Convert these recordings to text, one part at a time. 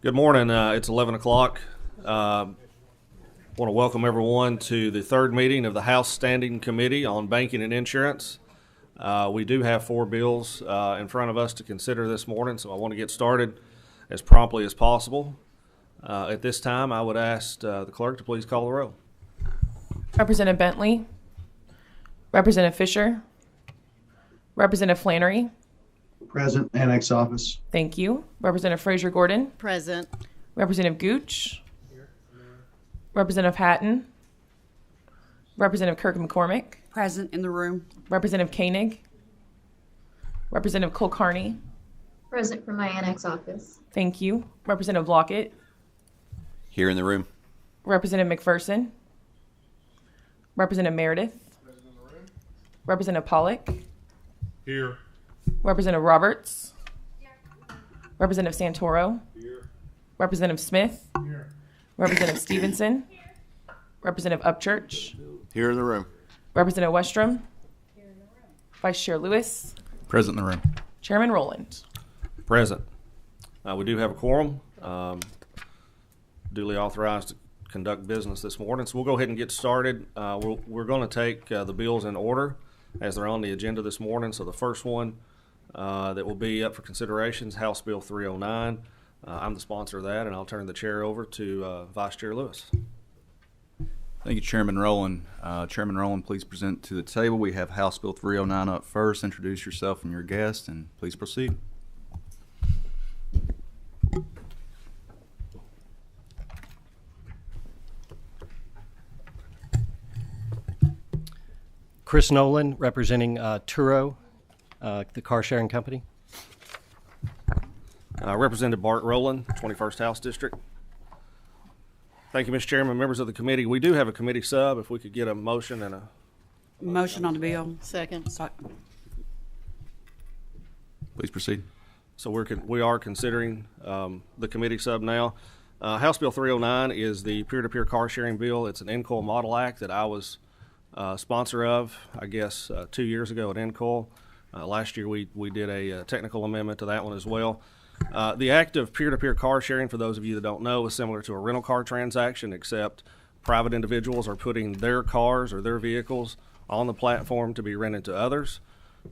Good morning. It's 11 o'clock. Want to welcome everyone to the third meeting of the House Standing Committee on Banking and Insurance. We do have four bills in front of us to consider this morning, so I want to get started as promptly as possible. At this time, I would ask the clerk to please call the roll. Representative Bentley, Representative Fisher, Representative Flannery. Present. Annex office. Thank you. Representative Frazier Gordon. Present. Representative Gooch. Representative Hatton. Representative Kirk McCormick. Present in the room. Representative Koenig. Representative Kulkarni. Present from my annex office. Thank you. Representative Lockett. Here in the room. Representative McPherson. Representative Meredith. Representative Pollock. Here. Representative Roberts. Representative Santoro. Here. Representative Smith. Here. Representative Stevenson. Representative Upchurch. Here in the room. Representative Westrom. Vice Chair Lewis. Present in the room. Chairman Rowland. Present. We do have a quorum, duly authorized to conduct business this morning. So we'll go ahead and get started. We're going to take the bills in order as they're on the agenda this morning. So the first one that will be up for consideration is House Bill 309. I'm the sponsor of that, and I'll turn the chair over to Vice Chair Lewis. Thank you, Chairman Rowland. Chairman Rowland, please present to the table. We have House Bill 309 up first. Introduce yourself and your guest, and please proceed. Chris Nolan, representing Turo, the car sharing company. Representative Bart Rowland, 21st House District. Thank you, Mr. Chairman, members of the committee. We do have a committee sub. If we could get a motion and a Motion on the bill. Second. Please proceed. So we are considering the committee sub now. House Bill 309 is the peer-to-peer car sharing bill. It's an NCOIL model act that I was sponsor of, I guess, 2 years ago at NCOIL. Last year we did a technical amendment to that one as well. The act of peer-to-peer car sharing, for those of you that don't know, is similar to a rental car transaction, except private individuals are putting their cars or their vehicles on the platform to be rented to others.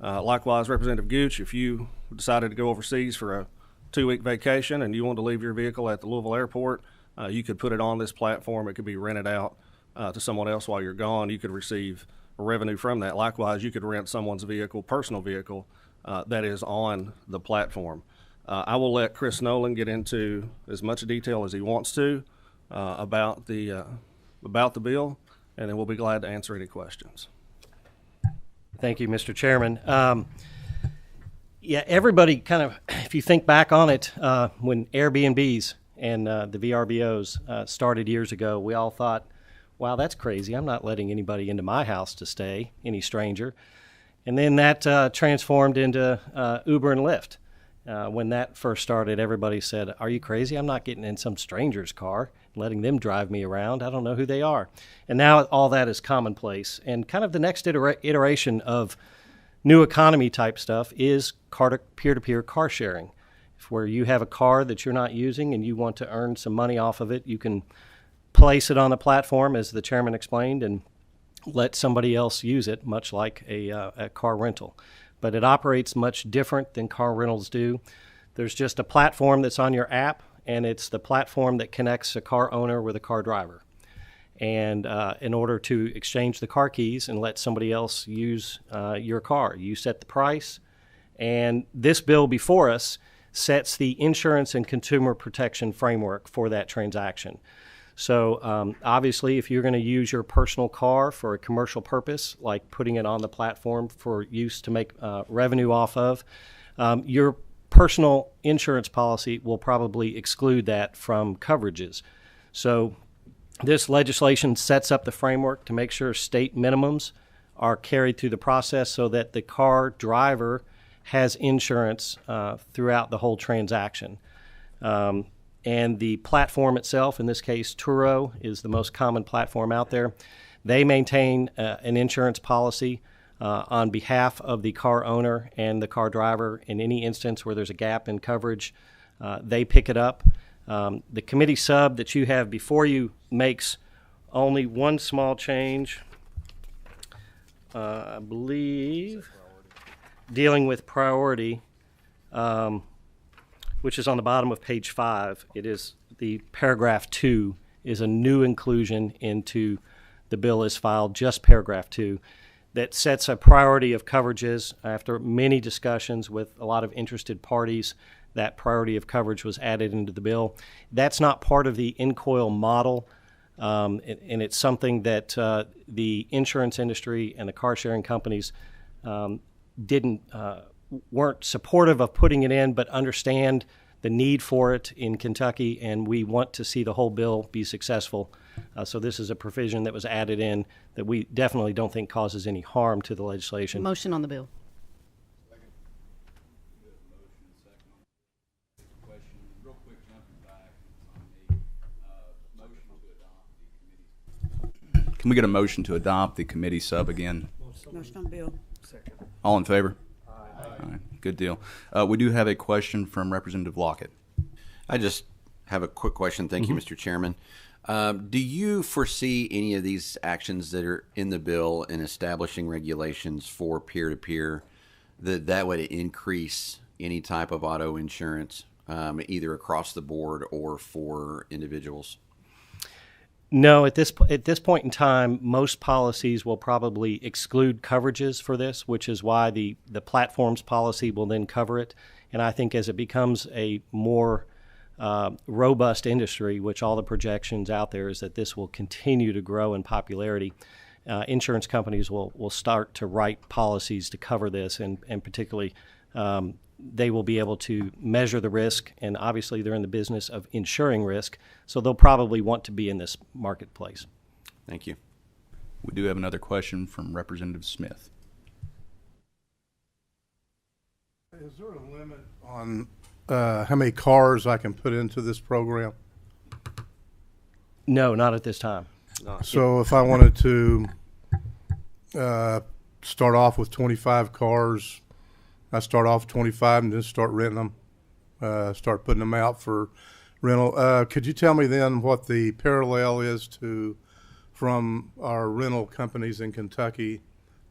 Likewise, Representative Gooch, if you decided to go overseas for a 2-week vacation and you wanted to leave your vehicle at the Louisville airport, you could put it on this platform. It could be rented out to someone else while you're gone. You could receive revenue from that. Likewise, you could rent someone's vehicle, personal vehicle, that is on the platform. I will let Chris Nolan get into as much detail as he wants to about the bill, and then we'll be glad to answer any questions. Thank you, Mr. Chairman. Everybody kind of, if you think back on it, when Airbnbs and the VRBOs started years ago, we all thought, wow, that's crazy. I'm not letting anybody into my house to stay, any stranger. And then that transformed into Uber and Lyft. When that first started, everybody said, are you crazy? I'm not getting in some stranger's car and letting them drive me around. I don't know who they are. And now all that is commonplace. And kind of the next iteration of new economy type stuff is peer-to-peer car sharing. Where you have a car that you're not using and you want to earn some money off of it, you can place it on a platform, as the chairman explained, and let somebody else use it, much like a car rental. But it operates much different than car rentals do. There's just a platform that's on your app, and it's the platform that connects a car owner with a car driver. And in order to exchange the car keys and let somebody else use your car, you set the price. And this bill before us sets the insurance and consumer protection framework for that transaction. So obviously, if you're going to use your personal car for a commercial purpose, like putting it on the platform for use to make revenue off of, your personal insurance policy will probably exclude that from coverages. So this legislation sets up the framework to make sure state minimums are carried through the process so that the car driver has insurance throughout the whole transaction. And the platform itself, in this case, Turo, is the most common platform out there. They maintain an insurance policy on behalf of the car owner and the car driver. In any instance where there's a gap in coverage, they pick it up. The committee sub that you have before you makes only one small change, I believe, dealing with priority, which is on the bottom of page 5. It is the paragraph 2 is a new inclusion into the bill as filed, just paragraph 2, that sets a priority of coverages. After many discussions with a lot of interested parties, that priority of coverage was added into the bill. That's not part of the INCOIL model, and it's something that the insurance industry and the car sharing companies weren't supportive of putting it in, but understand the need for it in Kentucky, and we want to see the whole bill be successful. So this is a provision that was added in that we definitely don't think causes any harm to the legislation. Motion on the bill. Can we get a motion to adopt the committee sub again? Motion on the bill. All in favor? All right, good deal. We do have a question from Representative Lockett. I just have a quick question. Thank you, Mr. Chairman. Do you foresee any of these actions that are in the bill in establishing regulations for peer-to-peer that would increase any type of auto insurance, either across the board or for individuals? No, at this point in time, most policies will probably exclude coverages for this, which is why the platforms policy will then cover it. And I think as it becomes a more robust industry, which all the projections out there is that this will continue to grow in popularity, insurance companies will start to write policies to cover this, and particularly they will be able to measure the risk, and obviously they're in the business of insuring risk, so they'll probably want to be in this marketplace. Thank you. We do have another question from Representative Smith. Is there a limit on how many cars I can put into this program? No, not at this time. So if I wanted to start off with 25 cars, I start off 25 and just start renting them, start putting them out for rental. Could you tell me then what the parallel is from our rental companies in Kentucky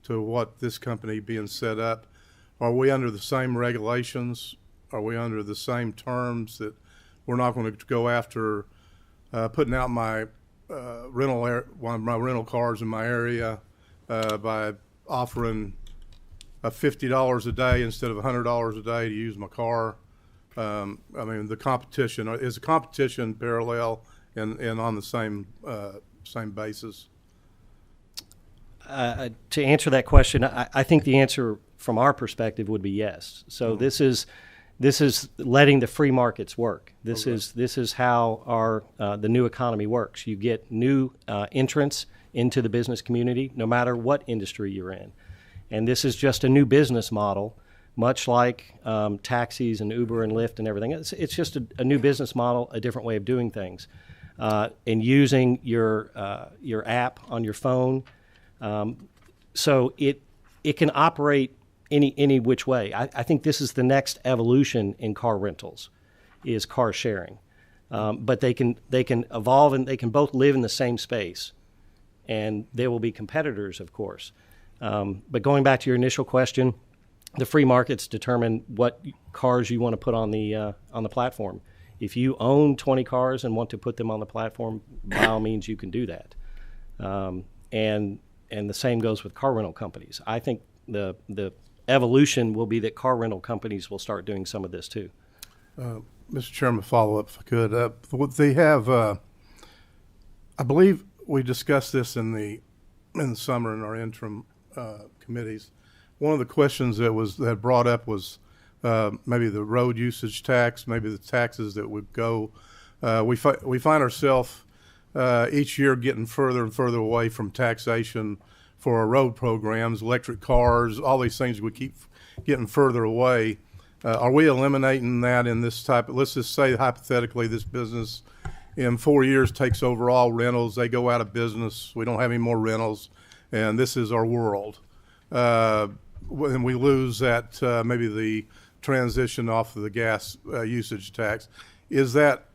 to what this company being set up? Are we under the same regulations? Are we under the same terms that we're not going to go after putting out my rental cars in my area by offering $50 a day instead of $100 a day to use my car? I mean, the competition is the competition parallel and on the same basis? To answer that question, I think the answer from our perspective would be yes. So this is letting the free markets work. This is how our the new economy works. You get new entrants into the business community, no matter what industry you're in. And this is just a new business model, much like taxis and Uber and Lyft and everything. It's just a new business model, a different way of doing things. And using your app on your phone, so it can operate any which way. I think this is the next evolution in car rentals, is car sharing. But they can evolve, and they can both live in the same space, and there will be competitors, of course. But going back to your initial question, the free markets determine what cars you want to put on the platform. If you own 20 cars and want to put them on the platform, by all means you can do that. And the same goes with car rental companies. I think the evolution will be that car rental companies will start doing some of this too. Mr. Chairman, follow up if I could. They have, I believe we discussed this in the summer in our interim committees. One of the questions that brought up was maybe the road usage tax, maybe the taxes that would go. We find ourselves each year getting further and further away from taxation for our road programs, electric cars, all these things. We keep getting further away. Are we eliminating that in this type? Let's just say hypothetically this business in 4 years takes over all rentals. They go out of business. We don't have any more rentals, and this is our world. When we lose that, maybe the transition off of the gas usage tax, is that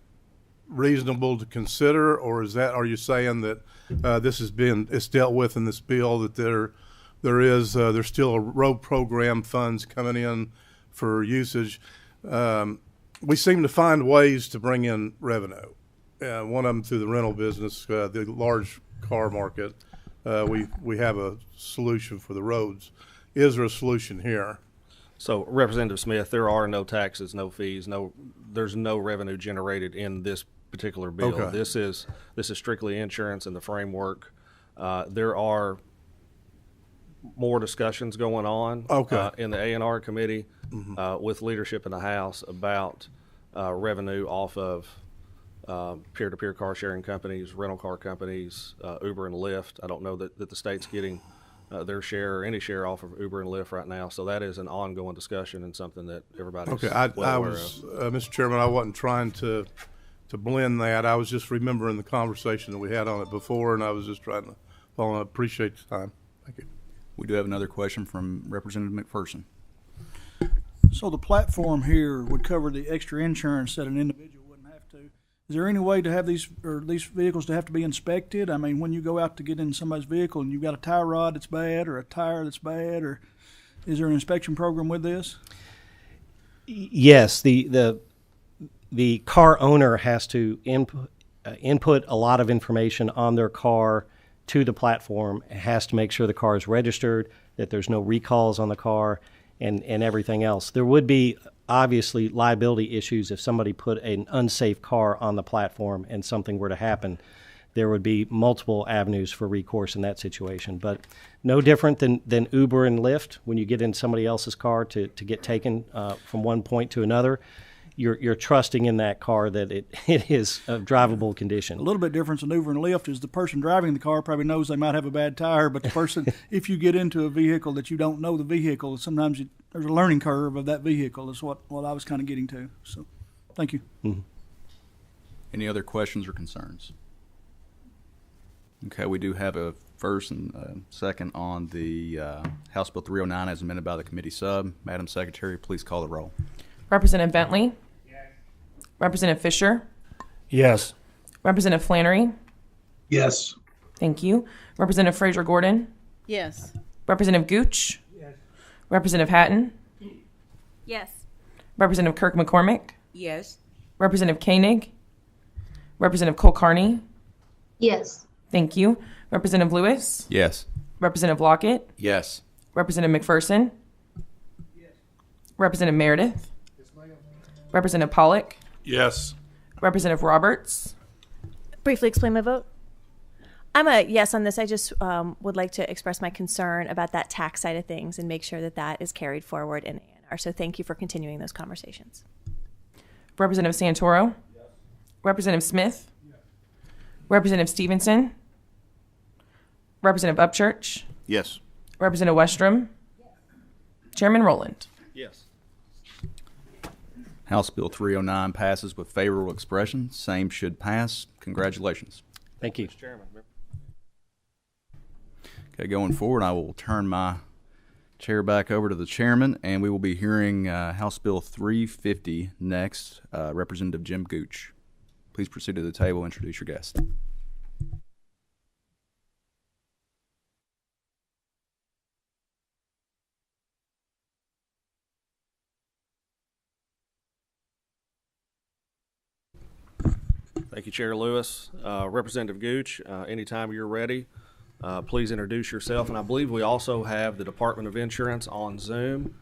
reasonable to consider, or are you saying that it's dealt with in this bill, that there's still a road program funds coming in for usage? We seem to find ways to bring in revenue. One of them through the rental business, the large car market. We have a solution for the roads. Is there a solution here? So, Representative Smith, there are no taxes, no fees, there's no revenue generated in this particular bill. Okay. This is strictly insurance and the framework. There are more discussions going on in the A&R committee with leadership in the House about revenue off of peer-to-peer car sharing companies, rental car companies, Uber and Lyft. I don't know that the state's getting their share or any share off of Uber and Lyft right now. So that is an ongoing discussion and something that everybody's well aware of. Mr. Chairman, I wasn't trying to blend that. I was just remembering the conversation that we had on it before, and I was just trying to follow. I appreciate the time. Thank you. We do have another question from Representative McPherson. So the platform here would cover the extra insurance that an individual wouldn't have to. Is there any way to have these vehicles to have to be inspected? I mean, when you go out to get in somebody's vehicle and you've got a tie rod that's bad or a tire that's bad, or is there an inspection program with this? Yes, the car owner has to input a lot of information on their car to the platform. It has to make sure the car is registered, that there's no recalls on the car, and everything else. There would be obviously liability issues if somebody put an unsafe car on the platform and something were to happen. There would be multiple avenues for recourse in that situation, but no different than Uber and Lyft. When you get in somebody else's car to get taken from one point to another, you're trusting in that car that it is a drivable condition. A little bit different than Uber and Lyft is the person driving the car probably knows they might have a bad tire, but the person, if you get into a vehicle that you don't know the vehicle, sometimes there's a learning curve of that vehicle is what I was kind of getting to. So, thank you. Mm-hmm. Any other questions or concerns? Okay, we do have a first and second on the House Bill 309 as amended by the committee sub. Madam Secretary, please call the roll. Representative Bentley? Yes. Representative Fisher? Yes. Representative Flannery? Yes. Thank you. Representative Fraser Gordon? Yes. Representative Gooch? Yes. Representative Hatton? Yes. Representative Kirk McCormick? Yes. Representative Koenig? Representative Cole Carney? Yes. Thank you. Representative Lewis? Yes. Representative Lockett? Yes. Representative McPherson? Yes. Representative Meredith? Yes, ma'am. Representative Pollock? Yes. Representative Roberts? Briefly explain my vote. I'm a yes on this. I just would like to express my concern about that tax side of things and make sure that that is carried forward in A&R. So thank you for continuing those conversations. Representative Santoro? Yes. Representative Smith? Yes. Representative Stevenson? Representative Upchurch? Yes. Representative Westrom? Yes. Chairman Rowland? Yes. House Bill 309 passes with favorable expression. Same should pass. Congratulations. Thank you. Mr. Chairman. Okay, going forward, I will turn my chair back over to the chairman, and we will be hearing House Bill 350 next. Representative Jim Gooch. Please proceed to the table and introduce your guest. Thank you, Chair Lewis. Representative Gooch, anytime you're ready, please introduce yourself. And I believe we also have the Department of Insurance on Zoom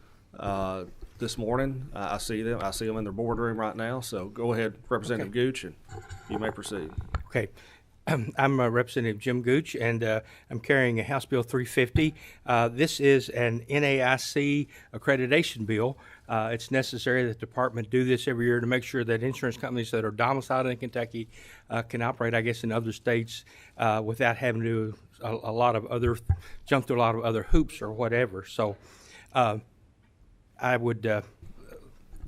this morning. I see them. I see them in their boardroom right now. So go ahead, Representative Gooch, and you may proceed. Okay. I'm Representative Jim Gooch, and I'm carrying a House Bill 350. This is an NAIC accreditation bill. It's necessary that the department do this every year to make sure that insurance companies that are domiciled in Kentucky can operate, I guess, in other states without having to do jump through a lot of other hoops or whatever. So I would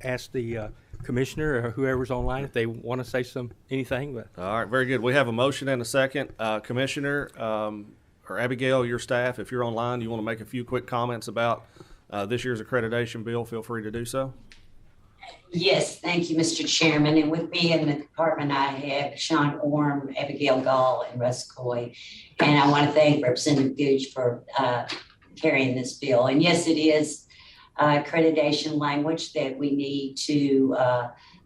ask the commissioner or whoever's online if they want to say anything. But all right, very good. We have a motion and a second. Commissioner or Abigail, your staff, if you're online, you want to make a few quick comments about this year's accreditation bill, feel free to do so. Yes, thank you, Mr. Chairman. And with me in the department, I have Sean Orm, Abigail Gall, and Russ Coy. And I want to thank Representative Gooch for carrying this bill. And yes, it is accreditation language that we need to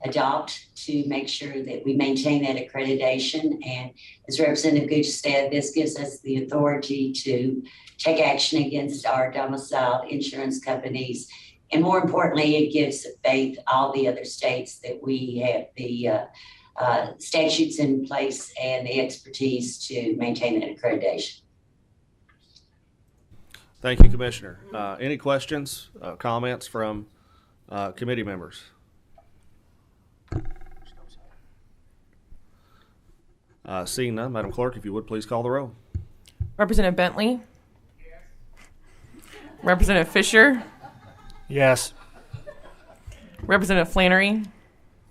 adopt to make sure that we maintain that accreditation. And as Representative Gooch said, this gives us the authority to take action against our domiciled insurance companies. And more importantly, it gives faith all the other states that we have the statutes in place and the expertise to maintain that accreditation. Thank you, Commissioner. Any questions, comments from committee members? Seeing none, Madam Clerk, if you would please call the roll. Representative Bentley? Representative Fisher? Yes. Representative Flannery?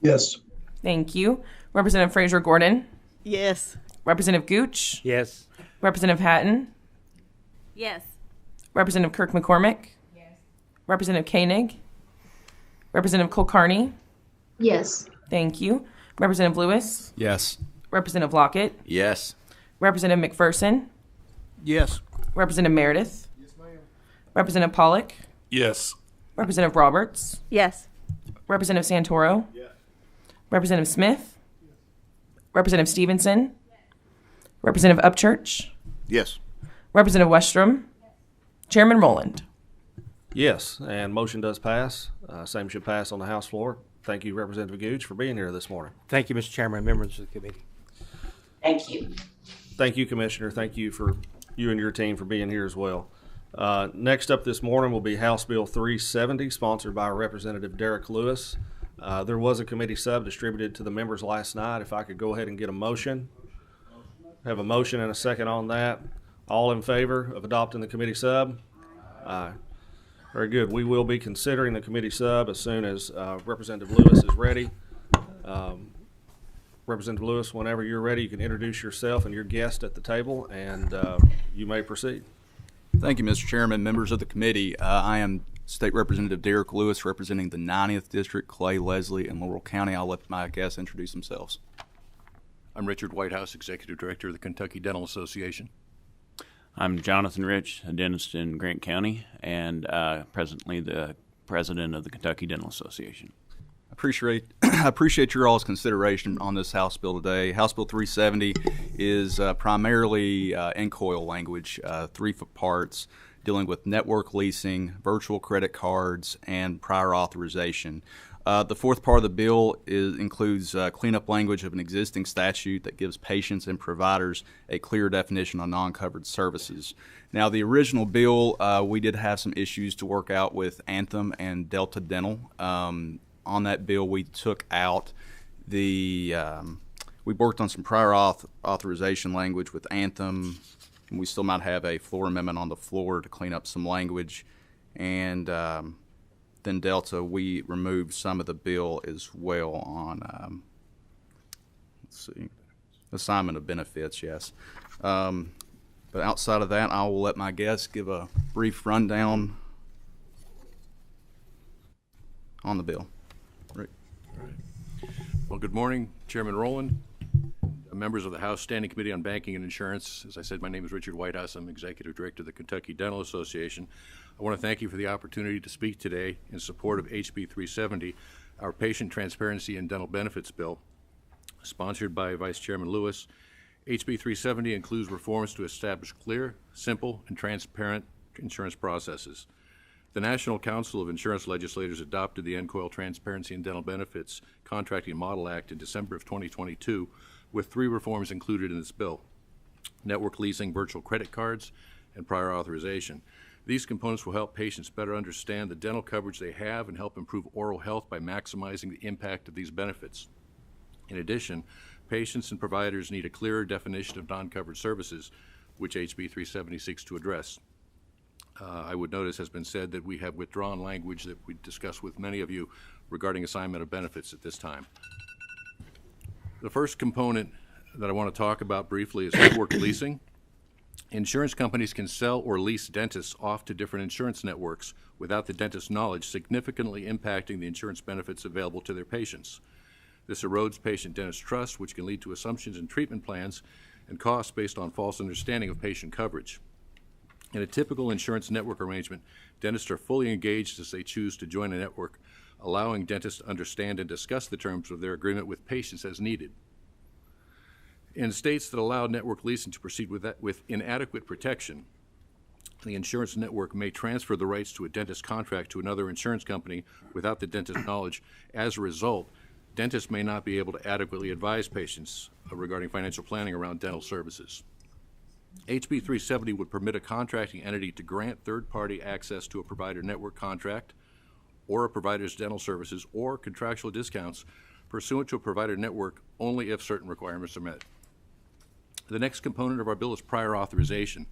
Yes. Thank you. Representative Fraser Gordon? Yes. Representative Gooch? Yes. Representative Hatton? Yes. Representative Kirk McCormick? Yes. Representative Koenig? Representative Kulkarni? Yes. Thank you. Representative Lewis? Yes. Representative Lockett? Yes. Representative McPherson? Yes. Representative Meredith? Yes, ma'am. Representative Pollock? Yes. Representative Roberts? Yes. Representative Santoro? Yes. Representative Smith? Yes. Representative Stevenson? Yes. Representative Upchurch? Yes. Representative Westrom? Yes. Chairman Rowland? Yes, and motion does pass. Same should pass on the House floor. Thank you, Representative Gooch, for being here this morning. Thank you, Mr. Chairman, members of the committee. Thank you. Thank you, Commissioner. Thank you for you and your team for being here as well. Next up this morning will be House Bill 370, sponsored by Representative Derek Lewis. There was a committee sub distributed to the members last night. If I could go ahead and get a motion. Have a motion and a second on that. All in favor of adopting the committee sub? Aye. Very good. We will be considering the committee sub as soon as Representative Lewis is ready. Representative Lewis, whenever you're ready, you can introduce yourself and your guest at the table, and you may proceed. Thank you, Mr. Chairman, members of the committee. I am State Representative Derek Lewis, representing the 90th District, Clay, Leslie, and Laurel County. I'll let my guests introduce themselves. I'm Richard Whitehouse, Executive Director of the Kentucky Dental Association. I'm Jonathan Rich, a dentist in Grant County, and presently the president of the Kentucky Dental Association. I appreciate your all's consideration on this House bill today. House Bill 370 is primarily NCOIL language, 3 parts, dealing with network leasing, virtual credit cards, and prior authorization. The 4th part of the bill includes cleanup language of an existing statute that gives patients and providers a clear definition on non-covered services. Now, the original bill, we did have some issues to work out with Anthem and Delta Dental. On that bill, we took out we worked on some prior authorization language with Anthem, and we still might have a floor amendment on the floor to clean up some language. And then Delta, we removed some of the bill as well on, assignment of benefits, yes. But outside of that, I will let my guests give a brief rundown on the bill. Rick. Well, good morning, Chairman Rowland, members of the House Standing Committee on Banking and Insurance. As I said, my name is Richard Whitehouse. I'm Executive Director of the Kentucky Dental Association. I want to thank you for the opportunity to speak today in support of HB 370, our Patient Transparency and Dental Benefits Bill, sponsored by Vice Chairman Lewis. HB 370 includes reforms to establish clear, simple, and transparent insurance processes. The National Council of Insurance Legislators adopted the NCOIL Transparency and Dental Benefits Contracting Model Act in December of 2022, with 3 reforms included in this bill: network leasing, virtual credit cards, and prior authorization. These components will help patients better understand the dental coverage they have and help improve oral health by maximizing the impact of these benefits. In addition, patients and providers need a clearer definition of non-covered services, which HB 370 seeks to address. I would note, as has been said, that we have withdrawn language that we discussed with many of you regarding assignment of benefits at this time. The first component that I want to talk about briefly is network leasing. Insurance companies can sell or lease dentists off to different insurance networks without the dentist's knowledge, significantly impacting the insurance benefits available to their patients. This erodes patient-dentist trust, which can lead to assumptions in treatment plans and costs based on false understanding of patient coverage. In a typical insurance network arrangement, dentists are fully engaged as they choose to join a network, allowing dentists to understand and discuss the terms of their agreement with patients as needed. In states that allow network leasing to proceed with inadequate protection, the insurance network may transfer the rights to a dentist contract to another insurance company without the dentist's knowledge. As a result, dentists may not be able to adequately advise patients regarding financial planning around dental services. HB 370 would permit a contracting entity to grant third-party access to a provider network contract or a provider's dental services or contractual discounts pursuant to a provider network only if certain requirements are met. The next component of our bill is prior authorization.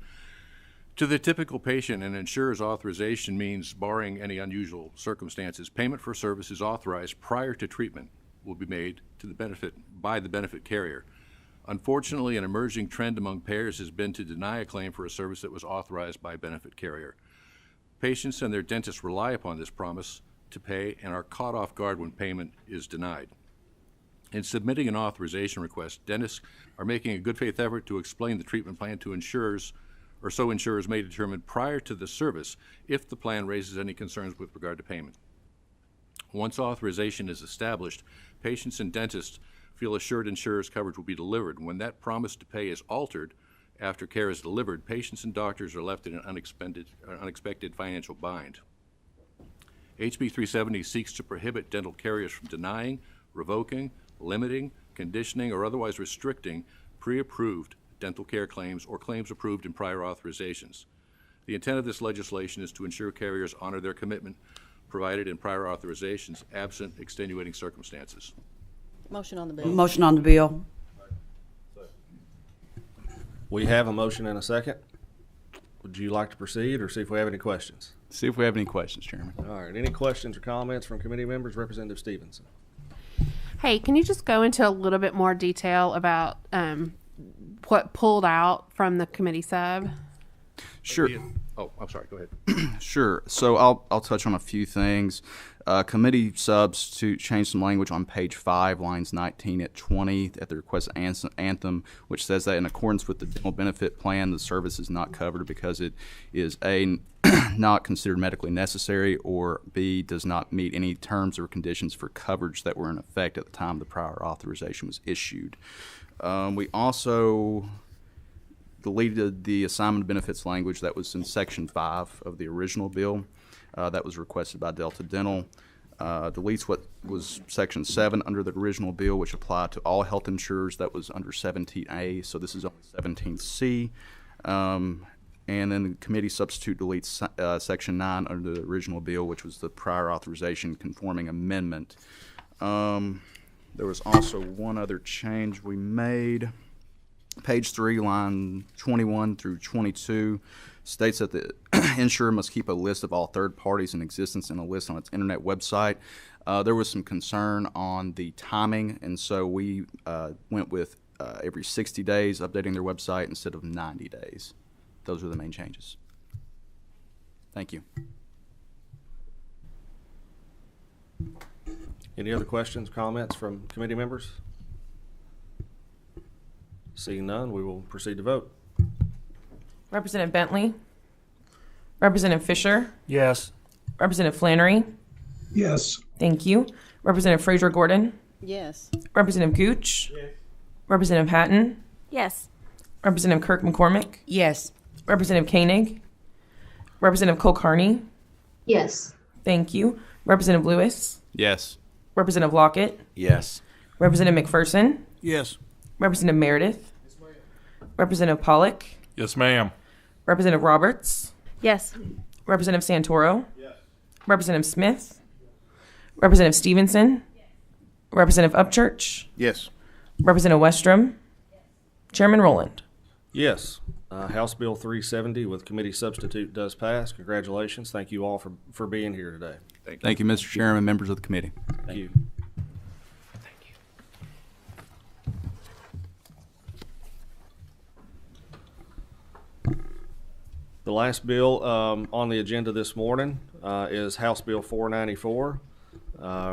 To the typical patient, an insurer's authorization means, barring any unusual circumstances, payment for services authorized prior to treatment will be made by the benefit carrier. Unfortunately, an emerging trend among payers has been to deny a claim for a service that was authorized by a benefit carrier. Patients and their dentists rely upon this promise to pay and are caught off guard when payment is denied. In submitting an authorization request, dentists are making a good faith effort to explain the treatment plan to insurers, or so insurers may determine prior to the service if the plan raises any concerns with regard to payment. Once authorization is established, patients and dentists feel assured insurers' coverage will be delivered. When that promise to pay is altered after care is delivered, patients and doctors are left in an unexpected financial bind. HB 370 seeks to prohibit dental carriers from denying, revoking, limiting, conditioning, or otherwise restricting pre-approved dental care claims or claims approved in prior authorizations. The intent of this legislation is to ensure carriers honor their commitment provided in prior authorizations absent extenuating circumstances. Motion on the bill. Motion on the bill. We have a motion and a second. Would you like to proceed or see if we have any questions? See if we have any questions, Chairman. All right. Any questions or comments from committee members? Representative Stevenson. Hey, can you just go into a little bit more detail about what pulled out from the committee sub? Sure. Oh, I'm sorry. Go ahead. Sure. So I'll touch on a few things. Committee subs to change some language on page 5, lines 19 at 20 at the request of Anthem, which says that in accordance with the dental benefit plan, the service is not covered because it is A, not considered medically necessary, or B, does not meet any terms or conditions for coverage that were in effect at the time the prior authorization was issued. We also deleted the assignment of benefits language that was in Section 5 of the original bill that was requested by Delta Dental. Deletes what was Section 7 under the original bill, which applied to all health insurers. That was under 17A, so this is only 17C. And then the committee substitute deletes Section 9 under the original bill, which was the prior authorization conforming amendment. There was also one other change we made. Page 3, line 21 through 22 states that the insurer must keep a list of all third parties in existence and a list on its internet website. There was some concern on the timing, and so we went with every 60 days updating their website instead of 90 days. Those are the main changes. Thank you. Any other questions, comments from committee members? Seeing none, we will proceed to vote. Representative Bentley? Representative Fisher? Yes. Representative Flannery? Yes. Thank you. Representative Frazier Gordon? Yes. Representative Gooch? Yes. Representative Hatton? Yes. Representative Kirk McCormick? Yes. Representative Koenig? Representative Kulkarni? Yes. Thank you. Representative Lewis? Yes. Representative Lockett? Yes. Representative McPherson? Yes. Representative Meredith? Yes, ma'am. Representative Pollock? Yes, ma'am. Representative Roberts? Yes. Representative Santoro? Yes. Representative Smith? Representative Stevenson? Yes. Representative Upchurch? Yes. Representative Westrom? Yes. Chairman Rowland? Yes. House Bill 370 with committee substitute does pass. Congratulations. Thank you all for being here today. Thank you, Mr. Chairman, members of the committee. Thank you. The last bill on the agenda this morning is House Bill 494,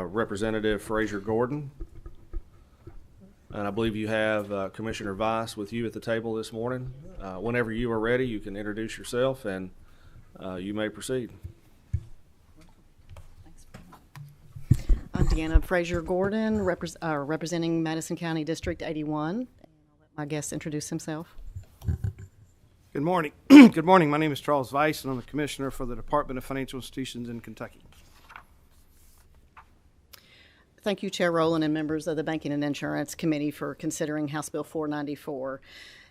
Representative Frazier Gordon. And I believe you have Commissioner Vice with you at the table this morning. Whenever you are ready, you can introduce yourself and you may proceed. I'm Deanna Frazier Gordon, representing Madison County District 81. And I'll let my guest introduce himself. Good morning. Good morning. My name is Charles Weiss, and I'm the Commissioner for the Department of Financial Institutions in Kentucky. Thank you, Chair Rowland and members of the Banking and Insurance Committee for considering House Bill 494.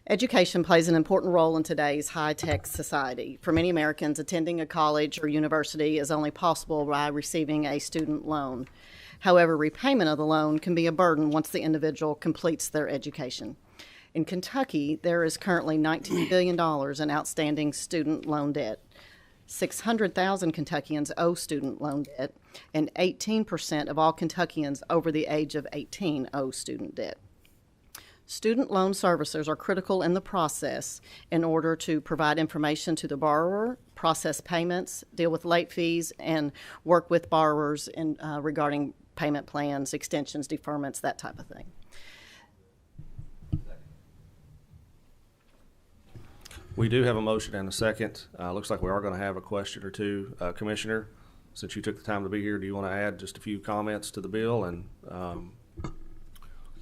Education plays an important role in today's high-tech society. For many Americans, attending a college or university is only possible by receiving a student loan. However, repayment of the loan can be a burden once the individual completes their education. In Kentucky, there is currently $19 billion in outstanding student loan debt. 600,000 Kentuckians owe student loan debt, and 18% of all Kentuckians over the age of 18 owe student debt. Student loan servicers are critical in the process in order to provide information to the borrower, process payments, deal with late fees, and work with borrowers in, regarding payment plans, extensions, deferments, that type of thing. We do have a motion and a second. Looks like we are going to have a question or two. Commissioner, since you took the time to be here, do you want to add just a few comments to the bill? And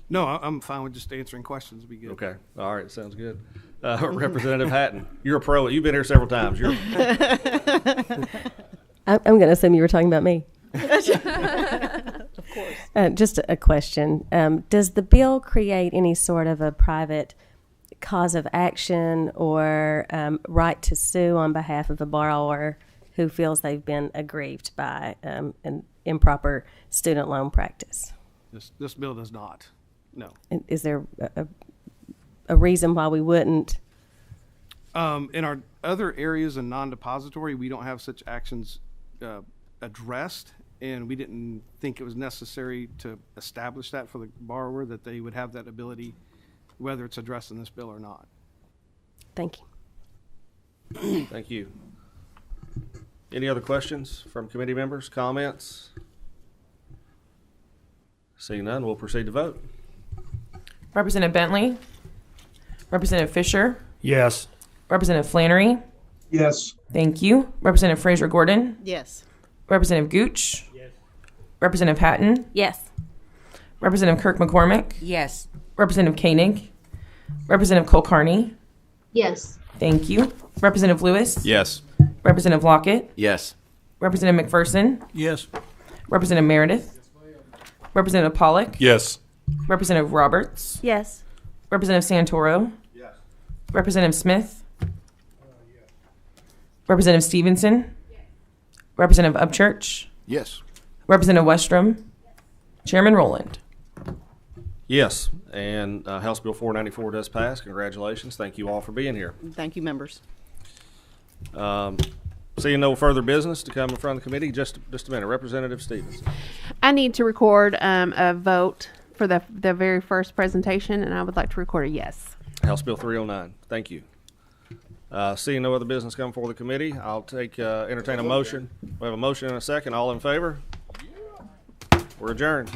No, I'm fine with just answering questions. It'd be good. Okay. All right. Sounds good. Representative Hatton, you're a pro. You've been here several times. I'm going to assume you were talking about me. Of course. Just a question. Does the bill create any sort of a private cause of action or right to sue on behalf of a borrower who feels they've been aggrieved by an improper student loan practice? This bill does not. No. Is there a reason why we wouldn't? In our other areas in non-depository, we don't have such actions addressed, and we didn't think it was necessary to establish that for the borrower, that they would have that ability, whether it's addressed in this bill or not. Thank you. Thank you. Any other questions from committee members, comments? Seeing none, we'll proceed to vote. Representative Bentley? Representative Fisher? Yes. Representative Flannery? Yes. Thank you. Representative Frazier Gordon? Yes. Representative Gooch? Yes. Representative Hatton? Yes. Representative Kirk McCormick? Yes. Representative Koenig? Representative Kulkarni? Yes. Thank you. Representative Lewis? Yes. Representative Lockett? Yes. Representative McPherson? Yes. Representative Meredith? Representative Pollock? Yes. Representative Roberts? Yes. Representative Santoro? Yes. Representative Smith? Representative Stevenson? Yes. Representative Upchurch? Yes. Representative Westrom? Chairman Rowland? Yes, and House Bill 494 does pass. Congratulations. Thank you all for being here. Thank you, members. Seeing no further business to come in front of the committee, just a minute. Representative Stevenson. I need to record a vote for the very first presentation, and I would like to record a yes. House Bill 309. Thank you. Seeing no other business come before the committee, I'll entertain a motion. We have a motion and a second. All in favor? We're adjourned.